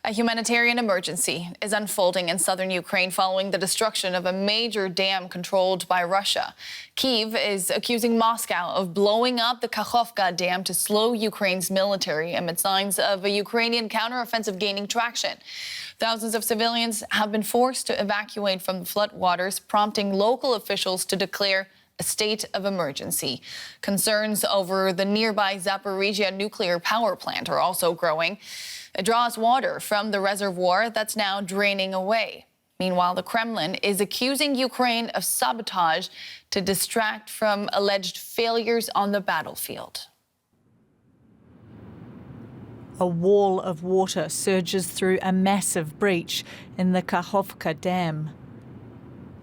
A humanitarian emergency is unfolding in southern Ukraine following the destruction of a major dam controlled by Russia. Kyiv is accusing Moscow of blowing up the Kakhovka dam to slow Ukraine's military amid signs of a Ukrainian counteroffensive gaining traction. Thousands of civilians have been forced to evacuate from the floodwaters, prompting local officials to declare a state of emergency. Concerns over the nearby Zaporizhzhia nuclear power plant are also growing. It draws water from the reservoir that's now draining away. Meanwhile, the Kremlin is accusing Ukraine of sabotage to distract from alleged failures on the battlefield. A wall of water surges through a massive breach in the Kakhovka Dam.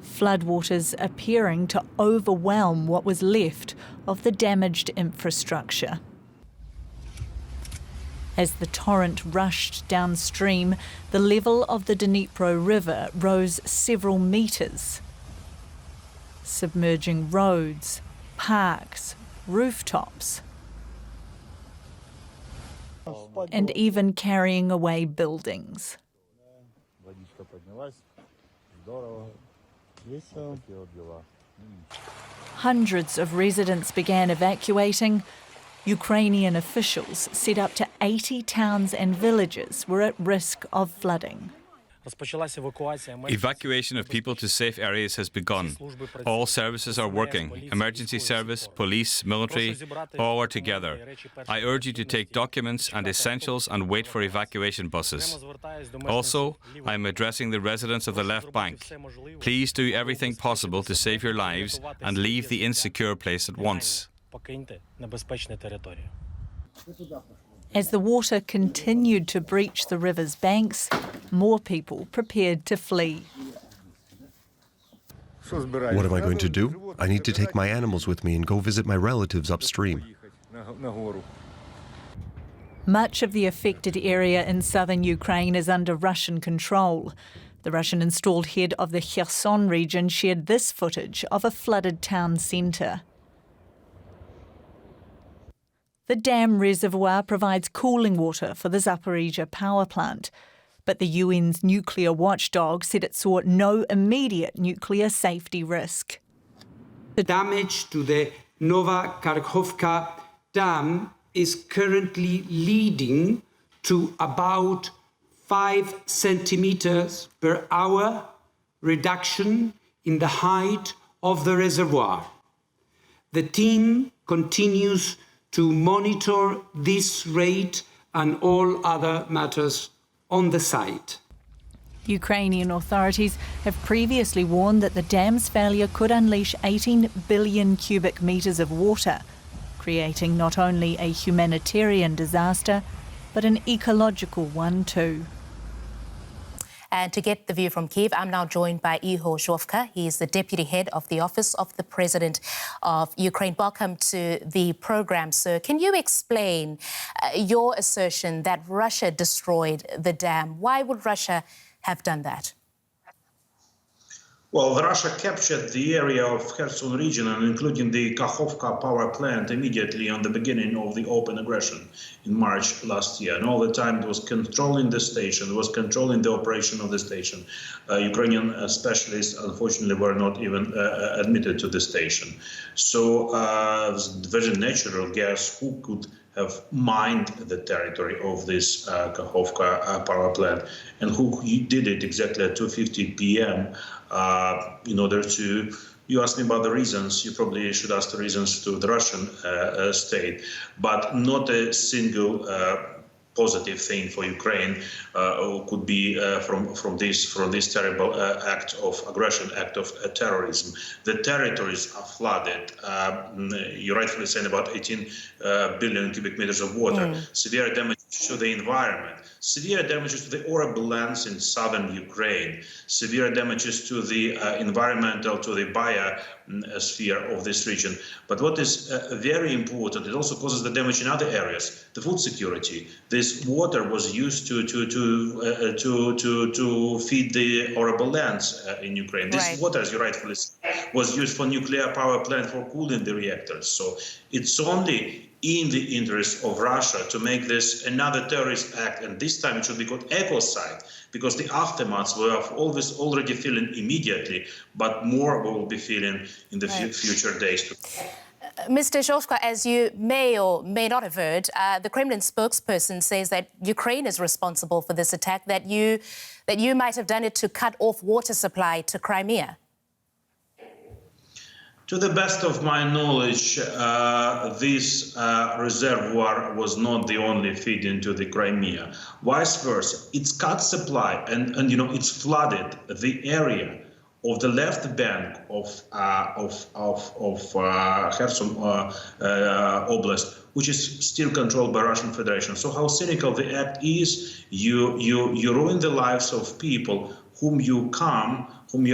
Floodwaters appearing to overwhelm what was left of the damaged infrastructure. As the torrent rushed downstream, the level of the Dnipro River rose several metres, submerging roads, parks, rooftops, and even carrying away buildings. Hundreds of residents began evacuating. Ukrainian officials said up to 80 towns and villages were at risk of flooding. Evacuation of people to safe areas has begun. All services are working. Emergency service, police, military, all are together. I urge you to take documents and essentials and wait for evacuation buses. Also, I am addressing the residents of the left bank. Please do everything possible to save your lives and leave the insecure place at once. As the water continued to breach the river's banks, more people prepared to flee. What am I going to do? I need to take my animals with me and go visit my relatives upstream. Much of the affected area in southern Ukraine is under Russian control. The Russian-installed head of the Kherson region shared this footage of a flooded town centre. The dam reservoir provides cooling water for the Zaporizhzhia power plant, but the UN's nuclear watchdog said it saw no immediate nuclear safety risk. The damage to the Nova Kakhovka dam is currently leading to about 5 centimeters per hour reduction in the height of the reservoir. The team continues to monitor this rate and all other matters on the site. Ukrainian authorities have previously warned that the dam's failure could unleash 18 billion cubic metres of water, creating not only a humanitarian disaster, but an ecological one too. And to get the view from Kyiv, I'm now joined by Ihor Zhovka. He is the Deputy Head of the Office of the President of Ukraine. Welcome to the programme, sir. Can you explain your assertion that Russia destroyed the dam? Why would Russia have done that? Well, Russia captured the area of Kherson region and including the Kakhovka power plant immediately on the beginning of the open aggression in March last year. And all the time it was controlling the station, it was controlling the operation of the station. Ukrainian specialists, unfortunately, were not even admitted to the station. So the very natural guess who could have mined the territory of this Kakhovka power plant and who did it exactly at 2:50 p.m. In order to, you asked me about the reasons, you probably should ask the reasons to the Russian state, but not a single positive thing for Ukraine could be from this terrible act of aggression, act of terrorism. The territories are flooded. You rightfully saying about 18 billion cubic meters of water. Severe damage to the environment. Severe damages to the arable lands in southern Ukraine. Severe damages to the environmental, to the biosphere of this region. But what is very important, it also causes the damage in other areas. The food security. This water was used to feed the arable lands in Ukraine. This water, as you rightfully said, was used for nuclear power plant for cooling the reactors. So it's only in the interest of Russia to make this another terrorist act, and this time it should be called ecocide, because the aftermaths we have already feeling immediately, but more we will be feeling in the future days. Mr. Zhovka, as you may or may not have heard, the Kremlin spokesperson says that Ukraine is responsible for this attack, that you might have done it to cut off water supply to Crimea. To the best of my knowledge, this reservoir was not the only feed into the Crimea. Vice versa, it's cut supply and you know, it's flooded the area of the left bank of Kherson Oblast, which is still controlled by Russian Federation. So how cynical the act is, you ruin the lives of people whom you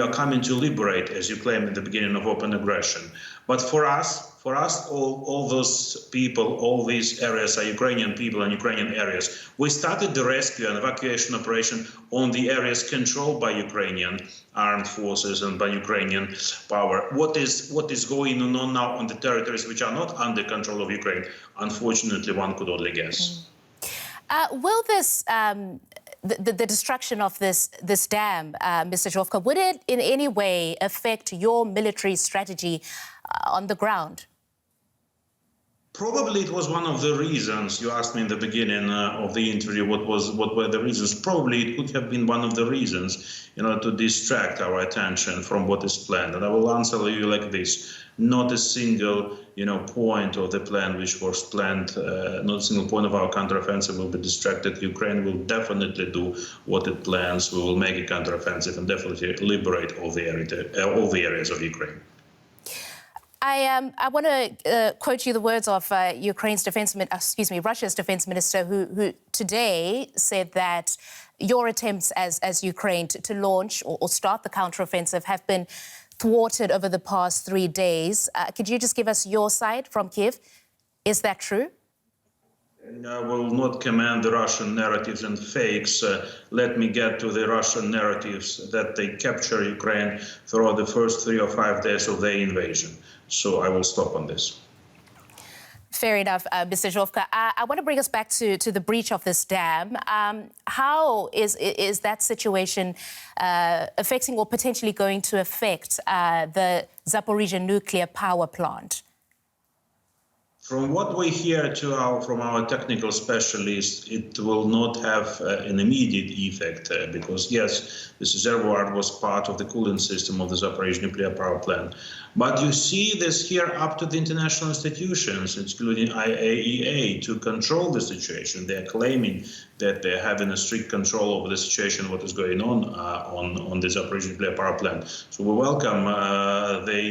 are coming to liberate, as you claimed at the beginning of open aggression. But for us, all those people, all these areas are Ukrainian people and Ukrainian areas. We started the rescue and evacuation operation on the areas controlled by Ukrainian armed forces and by Ukrainian power. What is going on now on the territories which are not under control of Ukraine? Unfortunately, one could only guess. Will this the destruction of this dam, Mr. Zhovka, would it in any way affect your military strategy on the ground? Probably it was one of the reasons. You asked me in the beginning of the interview what were the reasons. Probably it could have been one of the reasons, you know, to distract our attention from what is planned. And I will answer you like this: not a single, you know, point of the plan which was planned, not a single point of our counteroffensive will be distracted. Ukraine will definitely do what it plans. We will make a counteroffensive and definitely liberate all the areas of Ukraine. I want to quote you the words of Russia's defense minister, who today said that your attempts as Ukraine to launch or start the counteroffensive have been thwarted over the past 3 days. Could you just give us your side from Kyiv? Is that true? I will not comment the Russian narratives and fakes. Let me get to the Russian narratives that they capture Ukraine throughout the first 3 or 5 days of their invasion. So I will stop on this. Fair enough, Mr. Zhovka. I want to bring us back to the breach of this dam. How is that situation affecting or potentially going to affect the Zaporizhzhia nuclear power plant? From what we hear from our technical specialists, it will not have an immediate effect because, yes, this reservoir was part of the cooling system of the Zaporizhzhia nuclear power plant. But you see this here up to the international institutions, including IAEA, to control the situation. They are claiming that they're having a strict control over the situation, what is going on the Zaporizhzhia nuclear power plant. So we welcome the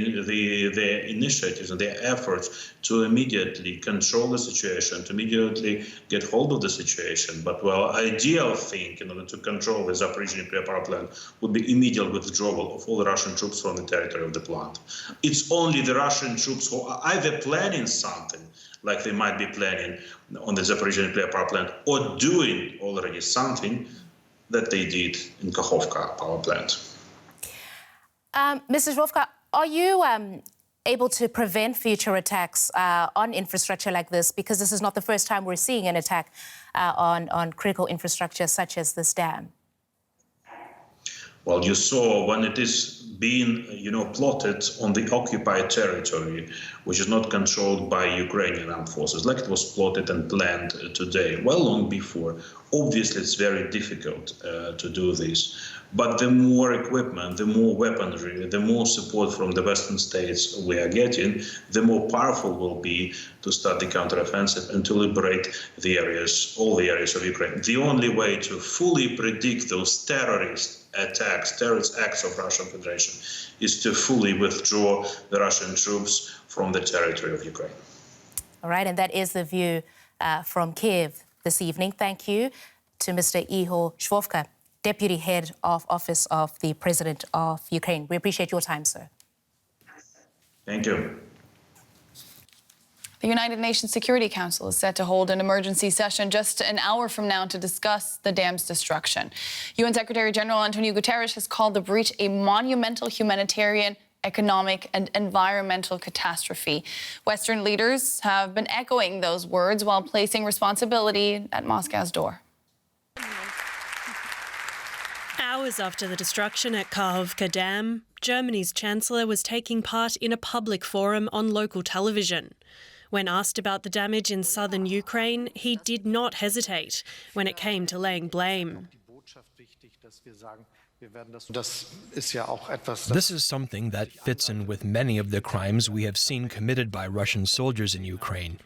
initiatives and their efforts to immediately control the situation, to immediately get hold of the situation. But, well, ideal thing in order to control the Zaporizhzhia nuclear power plant would be immediate withdrawal of all the Russian troops from the territory of the plant. It's only the Russian troops who are either planning something, like they might be planning on the Zaporizhzhia nuclear power plant, or doing already something that they did in Kakhovka power plant. Mr. Zhovka, are you able to prevent future attacks on infrastructure like this? Because this is not the first time we're seeing an attack on critical infrastructure such as this dam. Well, you saw when it is being, plotted on the occupied territory, which is not controlled by Ukrainian armed forces, like it was plotted and planned today, well, long before. Obviously, it's very difficult to do this. But the more equipment, the more weaponry, the more support from the Western states we are getting, the more powerful we'll be to start the counteroffensive and to liberate the areas, all the areas of Ukraine. The only way to fully predict those terrorist acts of Russian Federation is to fully withdraw the Russian troops from the territory of Ukraine. All right, and that is the view from Kyiv this evening. Thank you to Mr. Ihor Zhovka, Deputy Head of Office of the President of Ukraine. We appreciate your time, sir. Thank you. The United Nations Security Council is set to hold an emergency session just an hour from now to discuss the dam's destruction. UN Secretary General Antonio Guterres has called the breach a monumental humanitarian economic and environmental catastrophe. Western leaders have been echoing those words while placing responsibility at Moscow's door. Hours after the destruction at Kakhovka Dam, Germany's Chancellor was taking part in a public forum on local television. When asked about the damage in southern Ukraine, he did not hesitate when it came to laying blame. This is something that fits in with many of the crimes we have seen committed by Russian soldiers in Ukraine,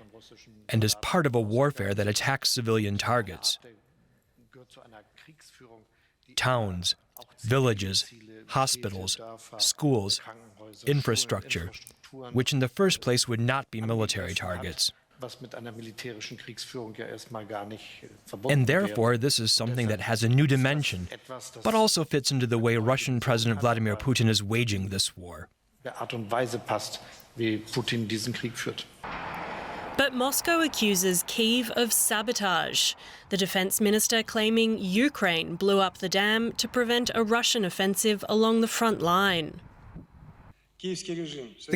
and is part of a warfare that attacks civilian targets. Towns, villages, hospitals, schools, infrastructure, which in the first place would not be military targets. And therefore, this is something that has a new dimension, but also fits into the way Russian President Vladimir Putin is waging this war. But Moscow accuses Kyiv of sabotage, the defense minister claiming Ukraine blew up the dam to prevent a Russian offensive along the front line. The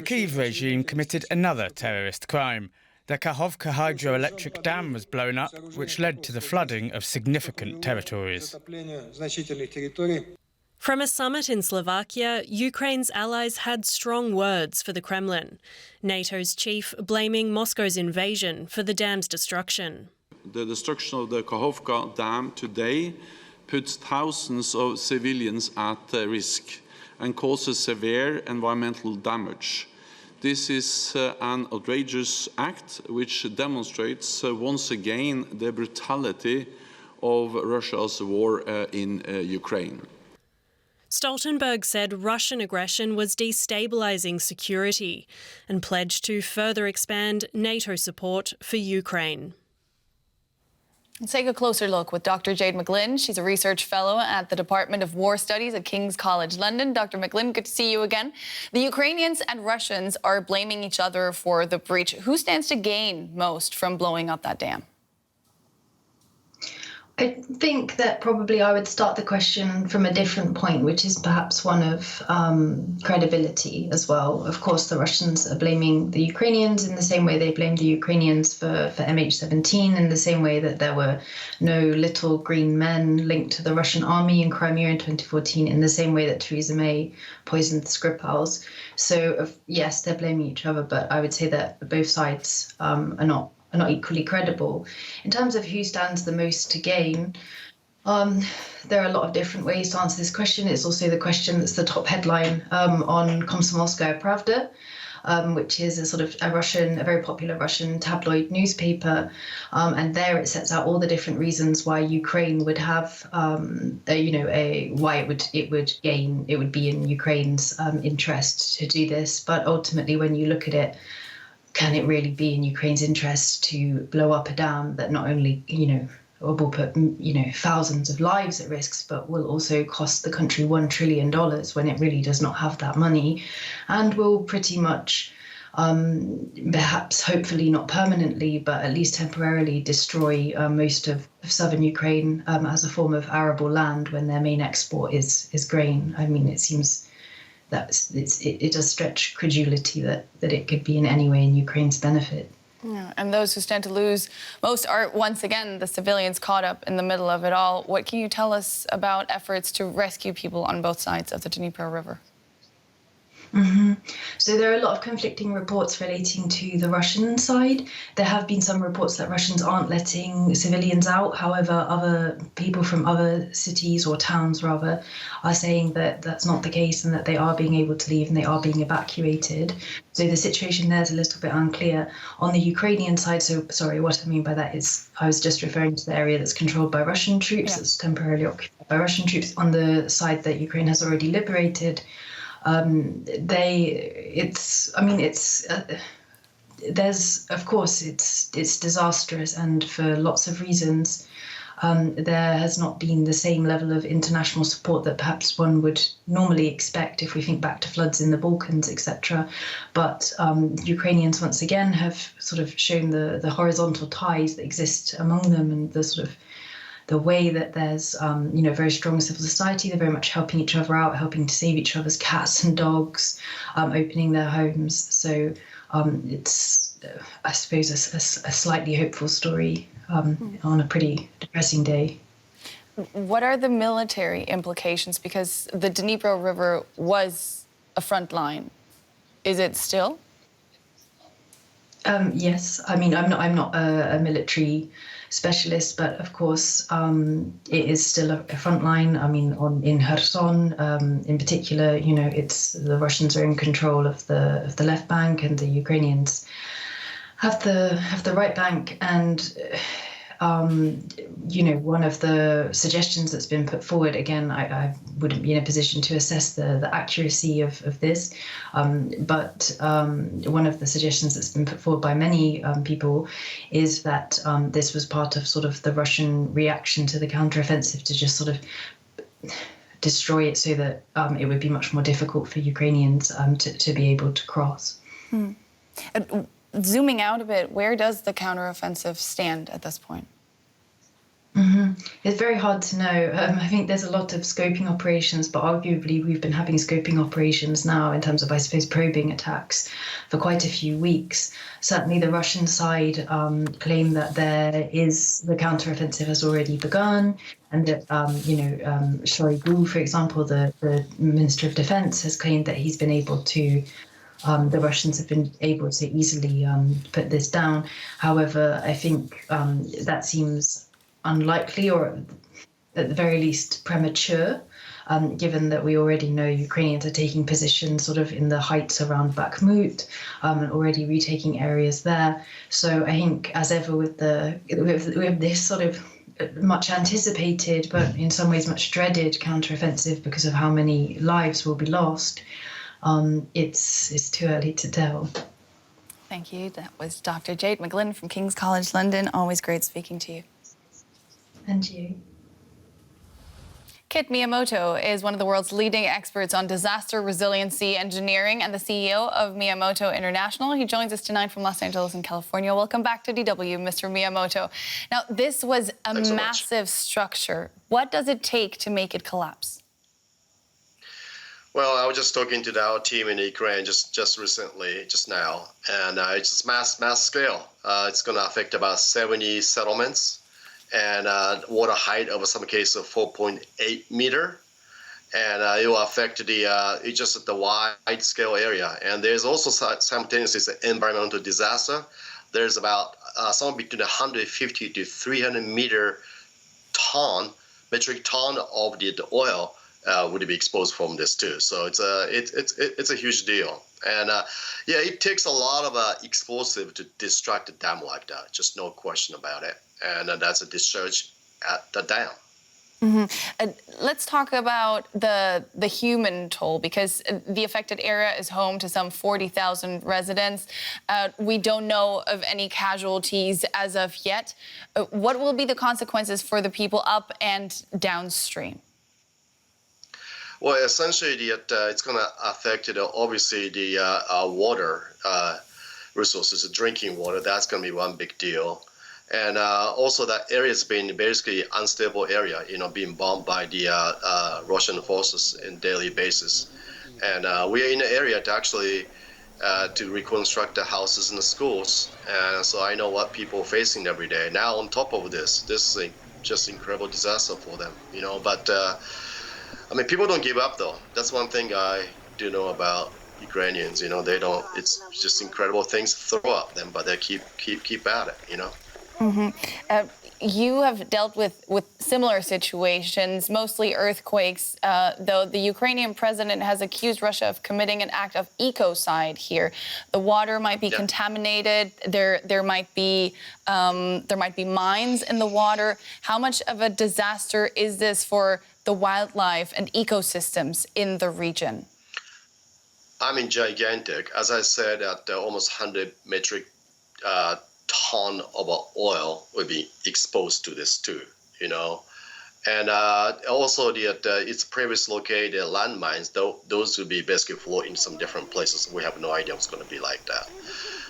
Kyiv regime committed another terrorist crime. The Kakhovka hydroelectric dam was blown up, which led to the flooding of significant territories. From a summit in Slovakia, Ukraine's allies had strong words for the Kremlin. NATO's chief blaming Moscow's invasion for the dam's destruction. The destruction of the Kakhovka dam today puts thousands of civilians at risk and causes severe environmental damage. This is an outrageous act which demonstrates once again the brutality of Russia's war in Ukraine. Stoltenberg said Russian aggression was destabilising security and pledged to further expand NATO support for Ukraine. Let's take a closer look with Dr. Jade McGlynn. She's a research fellow at the Department of War Studies at King's College London. Dr. McGlynn, good to see you again. The Ukrainians and Russians are blaming each other for the breach. Who stands to gain most from blowing up that dam? I think that probably I would start the question from a different point, which is perhaps one of credibility as well. Of course, the Russians are blaming the Ukrainians in the same way they blamed the Ukrainians for MH17, in the same way that there were no little green men linked to the Russian army in Crimea in 2014, in the same way that Theresa May poisoned the Skripals. So, yes, they're blaming each other, but I would say that both sides are not equally credible. In terms of who stands the most to gain, there are a lot of different ways to answer this question. It's also the question that's the top headline on Komsomolskaya Pravda, which is a very popular Russian tabloid newspaper, and there it sets out all the different reasons why Ukraine would have, why it would be in Ukraine's interest to do this. But ultimately, when you look at it, can it really be in Ukraine's interest to blow up a dam that not only, will put, thousands of lives at risk, but will also cost the country $1 trillion when it really does not have that money, and will pretty much, perhaps, hopefully not permanently, but at least temporarily destroy most of southern Ukraine as a form of arable land when their main export is grain. I mean, it seems it does stretch credulity that it could be in any way in Ukraine's benefit. Yeah, and those who stand to lose most are, once again, the civilians caught up in the middle of it all. What can you tell us about efforts to rescue people on both sides of the Dnieper River? Mm-hmm. So there are a lot of conflicting reports relating to the Russian side. There have been some reports that Russians aren't letting civilians out. However, other people from other cities or towns, rather, are saying that that's not the case and that they are being able to leave and they are being evacuated. So the situation there is a little bit unclear. On the Ukrainian side, what I mean by that is I was just referring to the area that's controlled by Russian troops, that's temporarily occupied by Russian troops. On the side that Ukraine has already liberated, it's disastrous, and for lots of reasons, there has not been the same level of international support that perhaps one would normally expect if we think back to floods in the Balkans, etc. But Ukrainians once again have sort of shown the horizontal ties that exist among them, and the sort of the way that there's, very strong civil society. They're very much helping each other out, helping to save each other's cats and dogs, opening their homes. So it's, I suppose, a slightly hopeful story on a pretty depressing day. What are the military implications? Because the Dnipro River was a front line. Is it still? Yes. I mean, I'm not a military specialist, but of course, it is still a front line. I mean, in Kherson, in particular, it's the Russians are in control of the left bank, and the Ukrainians have the right bank. And one of the suggestions that's been put forward, again, I wouldn't be in a position to assess the accuracy of this, but one of the suggestions that's been put forward by many people is that this was part of sort of the Russian reaction to the counteroffensive, to just sort of destroy it so that it would be much more difficult for Ukrainians to be able to cross. Zooming out a bit, where does the counteroffensive stand at this point? It's very hard to know. I think there's a lot of scoping operations, but arguably we've been having scoping operations now in terms of, I suppose, probing attacks for quite a few weeks. Certainly the Russian side claim that the counteroffensive has already begun, and that, Shoigu, for example, the Minister of Defense, has claimed that he's been able to the Russians have been able to easily put this down. However, I think that seems unlikely, or at the very least premature, given that we already know Ukrainians are taking positions sort of in the heights around Bakhmut and already retaking areas there. So I think, as ever with this sort of much anticipated, but in some ways much dreaded counteroffensive because of how many lives will be lost, it's too early to tell. Thank you. That was Dr. Jade McGlynn from King's College London. Always great speaking to you. And you. Kit Miyamoto is one of the world's leading experts on disaster resiliency engineering and the CEO of Miyamoto International. He joins us tonight from Los Angeles in California. Welcome back to DW, Mr. Miyamoto. Now, this was a massive structure. What does it take to make it collapse? Well, I was just talking to our team in Ukraine just recently, just now, and it's just mass scale. It's going to affect about 70 settlements, and water height of some cases of 4.8 meter, and it will affect the wide scale area. And there's also simultaneously an environmental disaster. There's about somewhere between 150 to 300 metric ton of the oil would be exposed from this too. So it's a huge deal. And it takes a lot of explosive to destruct a dam like that. Just no question about it. And that's a discharge at the dam. Mm-hmm. Let's talk about the human toll, because the affected area is home to some 40,000 residents. We don't know of any casualties as of yet. What will be the consequences for the people up and downstream? Well, essentially, it's going to affect obviously the water resources, drinking water. That's going to be one big deal. And also that area has been basically unstable area, being bombed by the Russian forces on daily basis. And we are in the area to actually to reconstruct the houses and the schools. And so I know what people are facing every day. Now on top of this is just incredible disaster for them, But people don't give up though. That's one thing I do know about Ukrainians. They don't. It's just incredible things throw at them, but they keep at it. Mm-hmm. You have dealt with similar situations, mostly earthquakes, though the Ukrainian president has accused Russia of committing an act of ecocide here. The water might be contaminated. There might be mines in the water. How much of a disaster is this for the wildlife and ecosystems in the region? Gigantic. As I said, at almost 100 metric ton of oil will be exposed to this too, And also its previous located landmines, those will be basically floating in some different places. We have no idea what's going to be like that.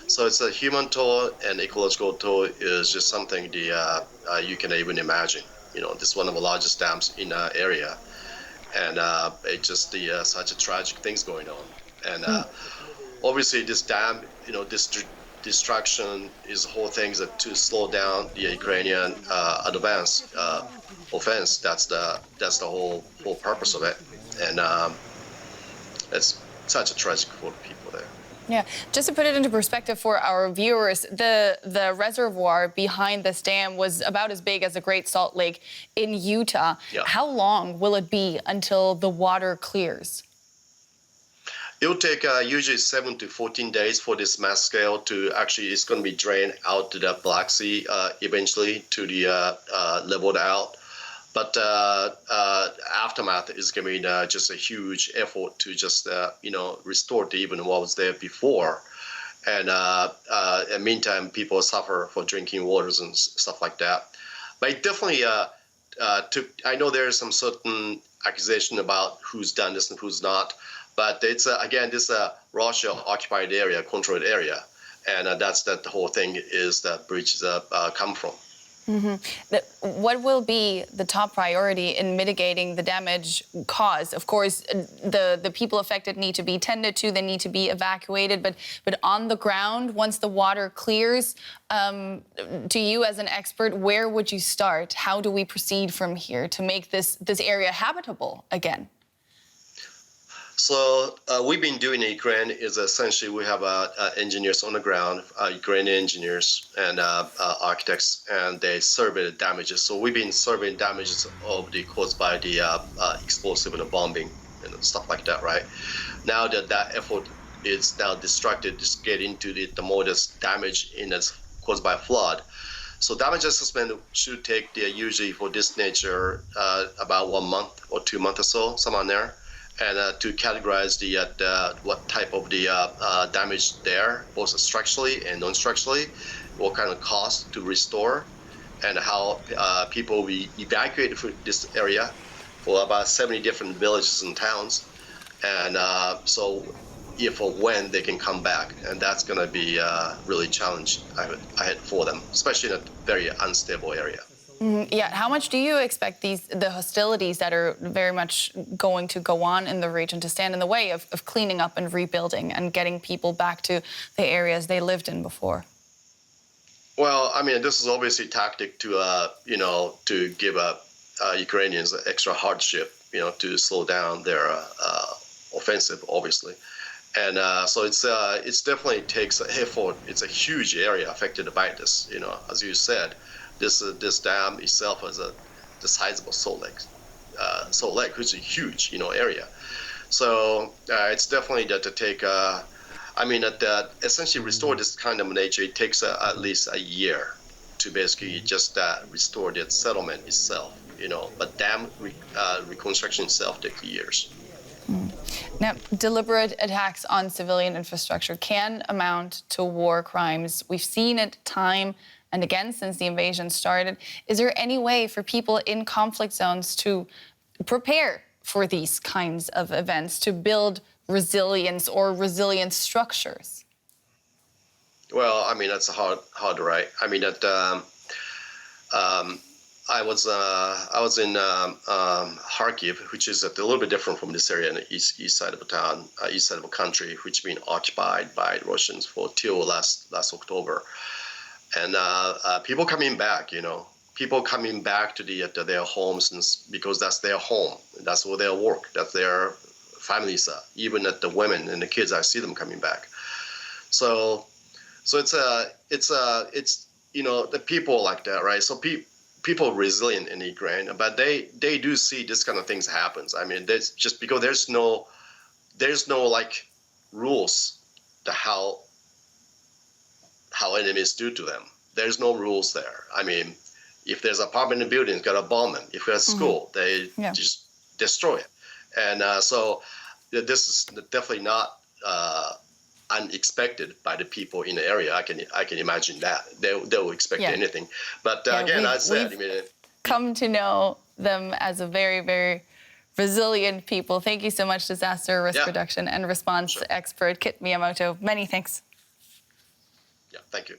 So it's a human toll and ecological toll is just something you can even imagine, this is one of the largest dams in the area. And it's just such a tragic things going on. And obviously this dam, this destruction is the whole thing that to slow down the Ukrainian offense. That's the whole purpose of it. And it's such a tragic for the people there. Yeah, just to put it into perspective for our viewers, the reservoir behind this dam was about as big as the Great Salt Lake in Utah. Yeah. How long will it be until the water clears? It will take usually 7 to 14 days for this mass scale to actually, it's going to be drained out to the Black Sea eventually to the leveled out. But aftermath is going to be just a huge effort to just, restore to even what was there before. And in the meantime, people suffer for drinking waters and stuff like that. But it definitely I know there's some certain accusation about who's done this and who's not. But it's, again, this is a Russia-occupied area, controlled area. And that's the whole thing is that breaches come from. What will be the top priority in mitigating the damage caused? Of course, the people affected need to be tended to, they need to be evacuated, but on the ground, once the water clears, to you as an expert, where would you start? How do we proceed from here to make this area habitable again? So we've been doing in Ukraine is essentially we have engineers on the ground, Ukrainian engineers and architects, and they survey the damages. So we've been surveying damages caused by the explosive and the bombing and stuff like that, right? Now that effort is now distracted, just get into the modest damage caused by flood. So damage assessment should take usually for this nature about 1 month or 2 months or so, somewhere there. And to categorize what type of the damage there, both structurally and non-structurally, what kind of cost to restore, and how people will be evacuated from this area for about 70 different villages and towns. And so if or when they can come back, and that's going to be really challenging ahead for them, especially in a very unstable area. Yeah, how much do you expect the hostilities that are very much going to go on in the region to stand in the way of cleaning up and rebuilding and getting people back to the areas they lived in before? Well, I mean, this is obviously a tactic to, to give Ukrainians extra hardship, to slow down their offensive, obviously. And so it's definitely takes effort. It's a huge area affected by this, as you said. This dam itself is the sizable Salt Lake, which is a huge, area. So it's definitely to take. Essentially restore this kind of nature. It takes at least a year to basically just restore the settlement itself, But dam reconstruction itself takes years. Now, deliberate attacks on civilian infrastructure can amount to war crimes. We've seen it time and again since the invasion started. Is there any way for people in conflict zones to prepare for these kinds of events, to build resilience or resilient structures? Well, I mean, that's hard, right? I mean, I was in Kharkiv, which is a little bit different from this area in the east side of the town, east side of the country, which has been occupied by Russians till last October. And people coming back, people coming back to their homes because that's their home, that's where they work, that's their families are. Even at the women and the kids, I see them coming back. So it's the people like that, right? So people are resilient in Ukraine, but they do see this kind of things happens. I mean, there's just because there's no like rules to how enemies do to them. There's no rules there. I mean, if there's apartment buildings, got to bomb them. If there's a school, they just destroy it. And so this is definitely not unexpected by the people in the area. I can imagine that they will expect anything. But again, we've come to know them as a very, very resilient people. Thank you so much, disaster risk reduction and response expert Kit Miyamoto. Many thanks. Yeah, thank you.